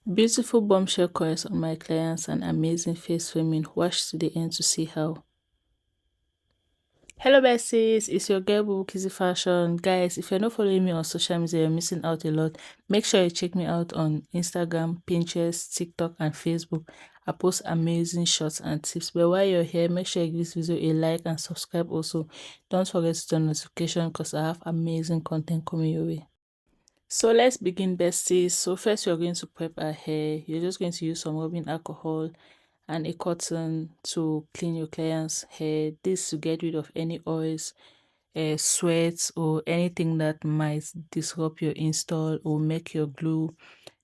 Beautiful bombshell coils on my clients and amazing face framing. Watch to the end to see how. Hello besties, it's your girl bobokiddifashion. Guys, if you're not following me on social media, you're missing out a lot. Make sure you check me out on Instagram, Pinterest, TikTok, and Facebook. I post amazing shots and tips. But while you're here, make sure you give this video a like and subscribe also. Don't forget to turn notification because I have amazing content coming your way. So let's begin besties. So first we're going to prep our hair. You're just going to use some rubbing alcohol and a cotton to clean your client's hair. This to get rid of any oils, sweats or anything that might disrupt your install or make your glue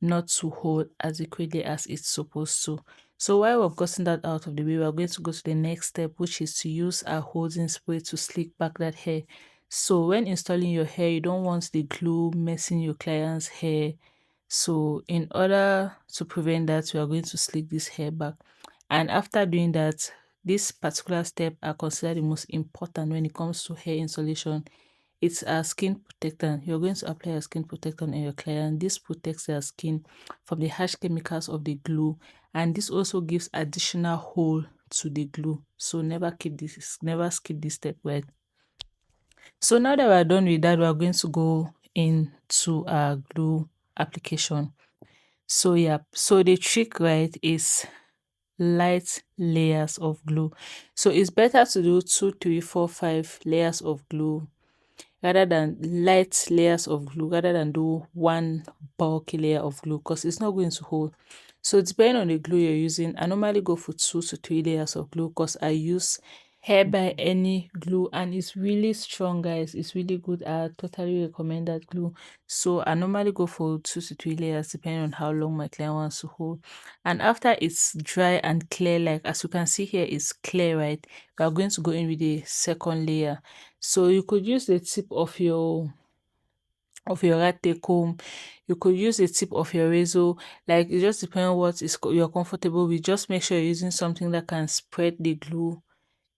not to hold as quickly as it's supposed to. So while we've gotten that out of the way, we're going to go to the next step, which is to use our holding spray to slick back that hair. So when installing your hair, you don't want the glue messing your client's hair. So in order to prevent that, we are going to slick this hair back. And after doing that, this particular step are considered the most important when it comes to hair installation. It's a skin protectant. You're going to apply a skin protectant on your client. This protects their skin from the harsh chemicals of the glue, and this also gives additional hold to the glue. So never skip this step, right? So now that we're done with that, we're going to go into our glue application. So yeah, so the trick, right, is light layers of glue. So it's better to do 2, 3, 4, 5 layers of glue rather than light layers of glue rather than do one bulky layer of glue because it's not going to hold. So depending on the glue you're using, I normally go for 2 to 3 layers of glue because I use hair by any glue and it's really strong, guys. It's really good. I totally recommend that glue. So I normally go for 2 to 3 layers depending on how long my client wants to hold. And after it's dry and clear, like as you can see here, it's clear, right? We are going to go in with the second layer. So you could use the tip of your rat comb. You could use the tip of your razor. Like it just depends on what is you're comfortable with. Just make sure you're using something that can spread the glue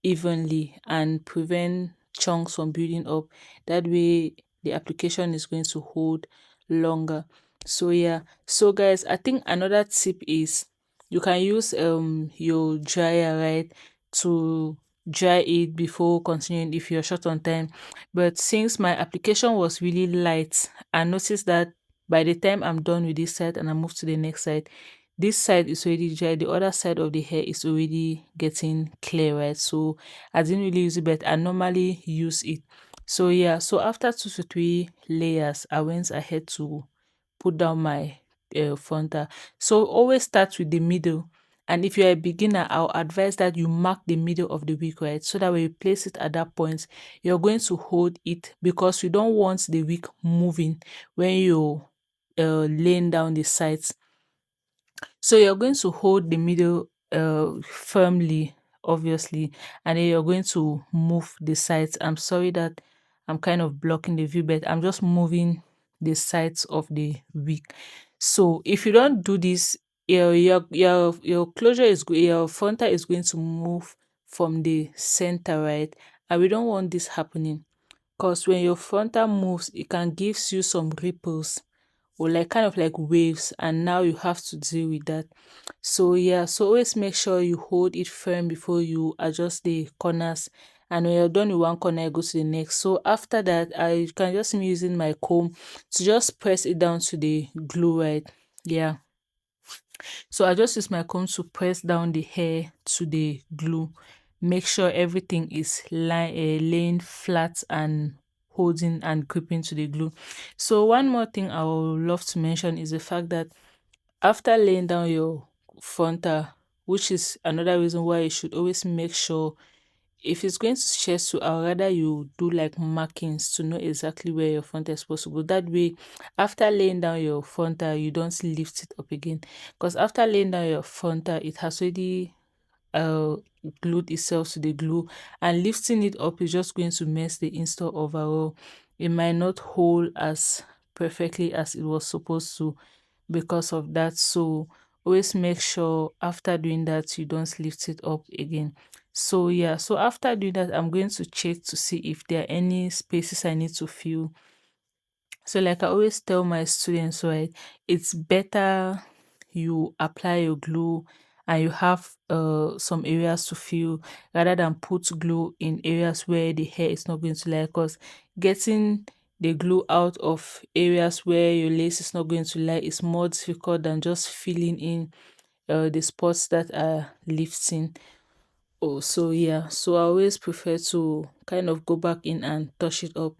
evenly and prevent chunks from building up. That way the application is going to hold longer. So yeah, so guys, I think another tip is you can use your dryer, right, to dry it before continuing if you're short on time. But since my application was really light, I noticed that by the time I'm done with this side and I move to the next side, this side is already dry, the other side of the hair is already getting clear, right? So I didn't really use it, but I normally use it. So yeah, so after 2 to 3 layers, I went ahead to put down my frontal. So always start with the middle. And if you're a beginner, I'll advise that you mark the middle of the wig, right? So that when you place it at that point, you're going to hold it because you don't want the wig moving when you laying down the sides. So you're going to hold the middle firmly, obviously, and then you're going to move the sides. I'm sorry that I'm kind of blocking the view, but I'm just moving the sides of the wig. So if you don't do this, your closure is your frontal is going to move from the center, right? And we don't want this happening because when your frontal moves, it can gives you some ripples or like kind of like waves, and now you have to deal with that. So yeah, so always make sure you hold it firm before you adjust the corners, and when you're done with one corner, you go to the next. So after that, I can just be using my comb to just press it down to the glue, right? Yeah, so I just use my comb to press down the hair to the glue. Make sure everything is laying flat and holding and gripping to the glue. So one more thing I would love to mention is the fact that after laying down your frontal, which is another reason why you should always make sure if it's going to chest to, I'd rather you do like markings to know exactly where your frontal is supposed to go. That way, after laying down your frontal, you don't lift it up again. Because after laying down your frontal, it has already uh glued itself to the glue, and lifting it up is just going to mess the install overall. It might not hold as perfectly as it was supposed to because of that. So always make sure after doing that you don't lift it up again. So yeah, so after doing that, I'm going to check to see if there are any spaces I need to fill. So like I always tell my students, right, it's better you apply your glue and you have some areas to fill, rather than put glue in areas where the hair is not going to like, because getting the glue out of areas where your lace is not going to lie is more difficult than just filling in the spots that are lifting. Oh, so yeah, so I always prefer to kind of go back in and touch it up.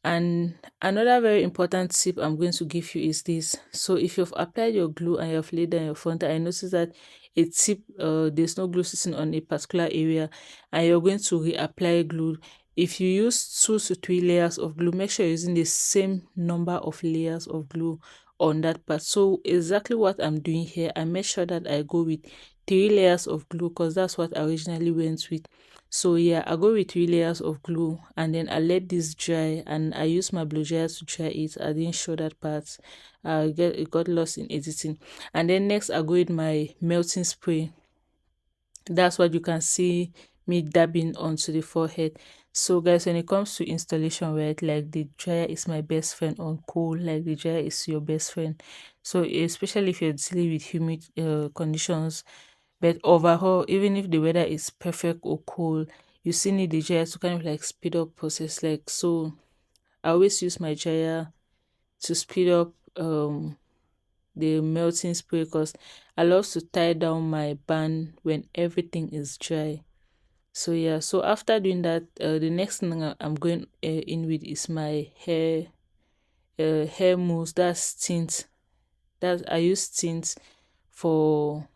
And another very important tip I'm going to give you is this. So if you've applied your glue and you've laid down your front, I notice that a tip, there's no glue sitting on a particular area, and you're going to reapply glue. If you use 2 to 3 layers of glue, make sure you're using the same number of layers of glue on that part. So exactly what I'm doing here, I make sure that I go with 3 layers of glue, because that's what I originally went with. So yeah, I go with 3 layers of glue, and then I let this dry, and I use my blow dryer to dry it. I didn't show that part. It got lost in editing. And then next I go with my melting spray. That's what you can see me dabbing onto the forehead. So guys, when it comes to installation, right, like the dryer is my best friend on cold, like the dryer is your best friend. So especially if you're dealing with humid conditions, but overall, even if the weather is perfect or cold, you still need the dryer to kind of like speed up process. Like, so I always use my dryer to speed up the melting spray, because I love to tie down my band when everything is dry. So yeah, so after doing that, the next thing I'm going in with is my hair mousse. That's tint. That I use tint for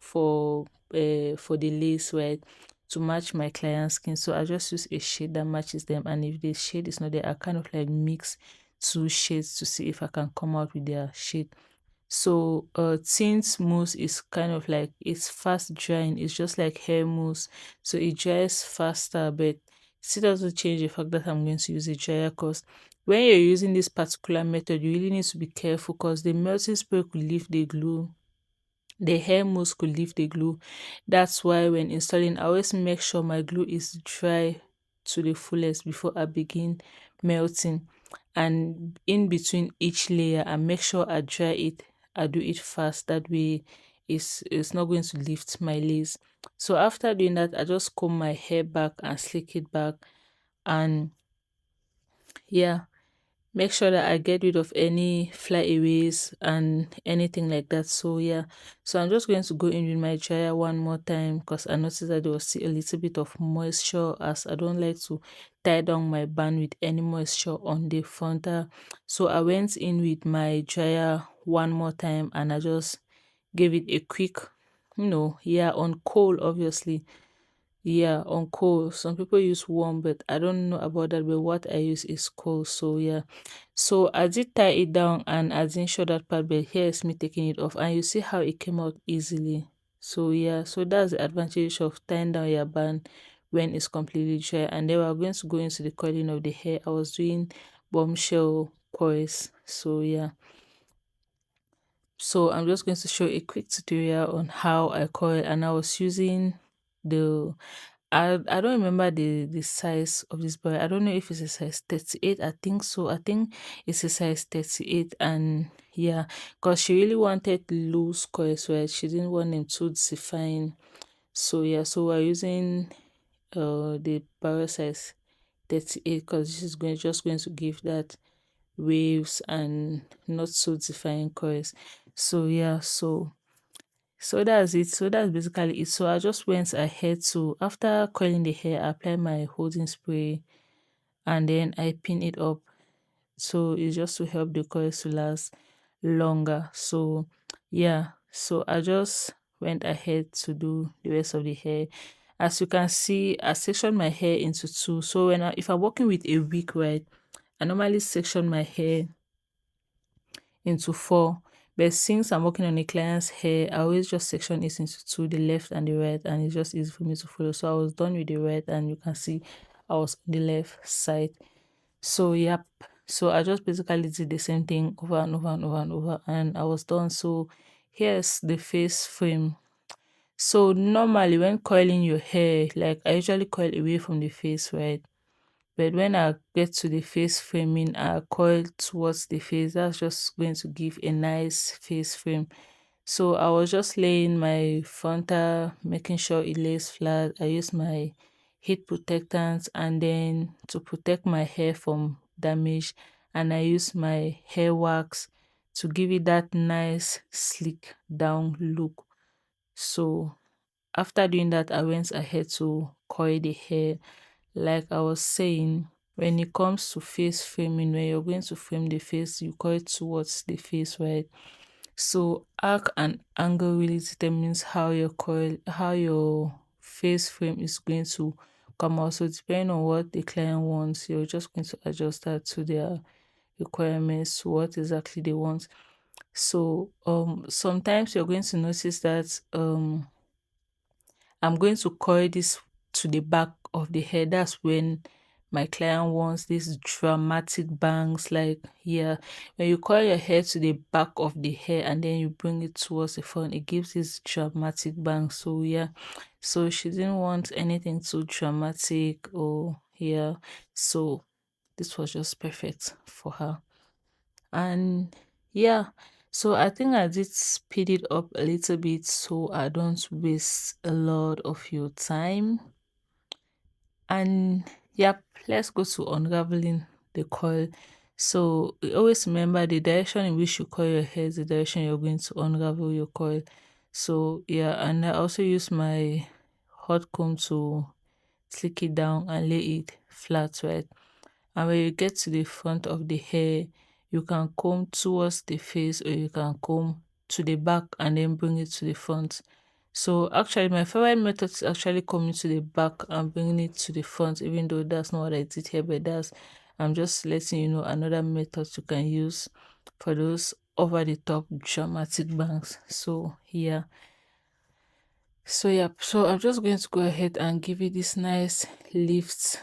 for the lace, right, to match my client's skin. So I just use a shade that matches them, and if the shade is not there, I kind of like mix 2 shades to see if I can come out with their shade. So tint mousse is kind of like, it's fast drying, it's just like hair mousse, so it dries faster, but still doesn't change the fact that I'm going to use a dryer, because when you're using this particular method, you really need to be careful, because the melting spray could leave the glue, the hair mousse could leave the glue. That's why when installing, I always make sure my glue is dry to the fullest before I begin melting. And in between each layer, I make sure I dry it. I do it fast. That way, it's not going to lift my lace. So after doing that, I just comb my hair back and slick it back. And yeah, make sure that I get rid of any flyaways and anything like that. So yeah, so I'm just going to go in with my dryer one more time, because I noticed that there was still a little bit of moisture, as I don't like to tie down my band with any moisture on the frontal. So I went in with my dryer one more time, and I just gave it a quick, yeah, on cold, obviously. Yeah, on cold. Some people use warm, but I don't know about that. But what I use is cold. So yeah. So I did tie it down, and I didn't show that part, but here is me taking it off, and you see how it came out easily. So yeah, so that's the advantage of tying down your band when it's completely dry. And then we're going to go into the coiling of the hair. I was doing bombshell coils. So yeah. So I'm just going to show a quick tutorial on how I coil, and I was using the I don't remember the size of this boy. I don't know if it's a size 38. I think so. I think it's a size 38. And yeah, because she really wanted loose coils, right? She didn't want them too defined. So yeah, so we're using the barrel size 38, because this is going to give that waves and not so defined coils. So yeah, so that's it. So that's basically it. So I just went ahead to, after coiling the hair, I apply my holding spray, and then I pin it up. So it's just to help the coils to last longer. So yeah, so I just went ahead to do the rest of the hair. As you can see, I section my hair into two. So if I'm working with a wig, right, I normally section my hair into four. But since I'm working on a client's hair, I always just section it into two, the left and the right, and it's just easy for me to follow. So I was done with the right, and you can see I was on the left side. So yep. So I just basically did the same thing over and over and over and over, and I was done. So here's the face frame. So normally when coiling your hair, like I usually coil away from the face, right? But when I get to the face framing, I coil towards the face. That's just going to give a nice face frame. So I was just laying my frontal, making sure it lays flat. I use my heat protectants and then to protect my hair from damage, and I use my hair wax to give it that nice slick down look. So after doing that, I went ahead to coil the hair. Like I was saying, when it comes to face framing, when you're going to frame the face, you coil towards the face, right? So arc and angle really determines how your face frame is going to come out. So depending on what the client wants, you're just going to adjust that to their requirements, to what exactly they want. So sometimes you're going to notice that I'm going to coil this to the back of the hair. That's when my client wants these dramatic bangs. Like, yeah, when you coil your hair to the back of the hair and then you bring it towards the front, it gives this dramatic bang. So, yeah, so she didn't want anything too dramatic, or, yeah, so this was just perfect for her. And yeah, so I think I did speed it up a little bit so I don't waste a lot of your time. And yep, let's go to unraveling the coil. So always remember the direction in which you coil your hair is the direction you're going to unravel your coil. So yeah, and I also use my hot comb to slick it down and lay it flat, right? And when you get to the front of the hair, you can comb towards the face or you can comb to the back and then bring it to the front. So actually my favorite method is actually coming to the back and bringing it to the front, even though that's not what I did here, but that's, I'm just letting you know another method you can use for those over the top dramatic bangs. So yeah, so I'm just going to go ahead and give it this nice lift,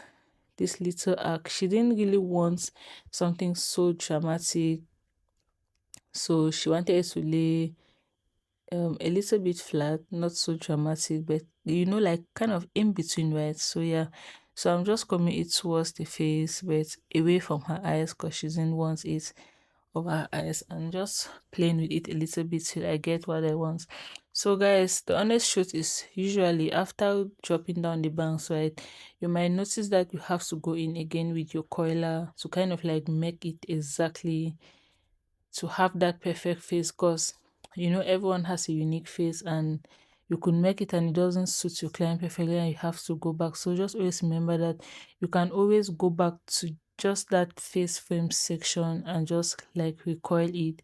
this little arc. She didn't really want something so dramatic, so she wanted it to lay a little bit flat, not so dramatic, but like kind of in between, right? So yeah, so I'm just coming it towards the face, but away from her eyes because she didn't want it over her eyes, and just playing with it a little bit till I get what I want. So guys, the honest truth is usually after dropping down the bangs, right, you might notice that you have to go in again with your coiler to kind of like make it exactly to have that perfect face, because everyone has a unique face and you could make it and it doesn't suit your client perfectly and you have to go back. So just always remember that you can always go back to just that face frame section and just like recoil it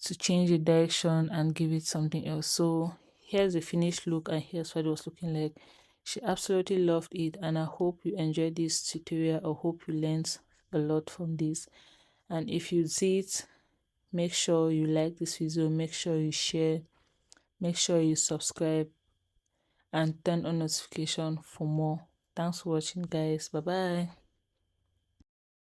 to change the direction and give it something else. So here's the finished look and here's what it was looking like. She absolutely loved it, and I hope you enjoyed this tutorial. I hope you learned a lot from this. And if you see it, make sure you like this video, make sure you share, make sure you subscribe and turn on notification for more. Thanks for watching guys. Bye bye.